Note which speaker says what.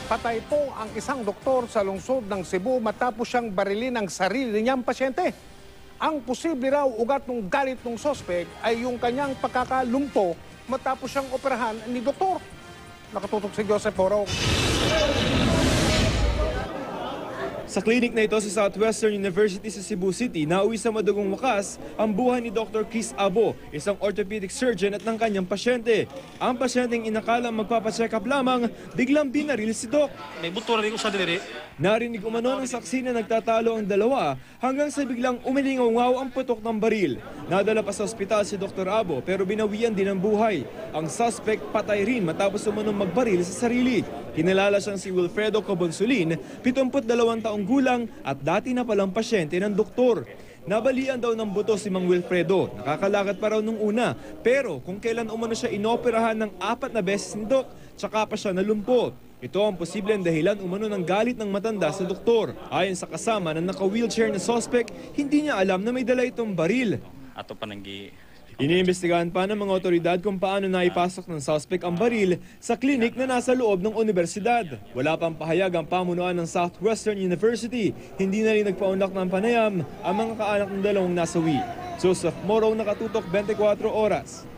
Speaker 1: Patay po ang isang doktor sa lungsod ng Cebu matapos siyang barilin ang sarili niyang pasyente. Ang posible raw ugat ng galit ng sospek ay yung kanyang pagkakalumpo matapos siyang operahan ni doktor. Nakatutok si Joseph Borong.
Speaker 2: Sa klinik na ito sa Southwestern University sa Cebu City, nauwi sa madugong wakas ang buhay ni Dr. Chris Abo, isang orthopedic surgeon at ng kanyang pasyente. Ang pasyenteng inakalang magpapacheck up lamang, biglang binaril si Doc.
Speaker 3: May buto rin ko sa diri.
Speaker 2: Narinig umano ng saksi na nagtatalo ang dalawa hanggang sa biglang umilingaw ang putok ng baril. Nadala pa sa ospital si Dr. Abo pero binawian din ang buhay. Ang suspect patay rin matapos umanong magbaril sa sarili. Kinalala siyang si Wilfredo Cobonsulin, 72 taong gulang at dati na palang pasyente ng doktor. Nabalian daw ng buto si Mang Wilfredo. Nakakalakad pa raw nung una. Pero kung kailan umano siya inoperahan ng 4 na beses ni Doc, tsaka pa siya nalumpo. Ito ang posibleng dahilan umano ng galit ng matanda sa doktor. Ayon sa kasama na naka-wheelchair na suspect, hindi niya alam na may dala itong baril.
Speaker 3: Ato pananggi.
Speaker 2: Iniimbestigahan pa ng mga otoridad kung paano naipasok ng suspect ang baril sa klinik na nasa loob ng universidad. Wala pang pahayag ang pamunuan ng Southwestern University. Hindi na rin nagpaunlak ng panayam ang mga kaanak ng dalawang nasawi. Joseph Morong, Nakatutok, 24 Oras.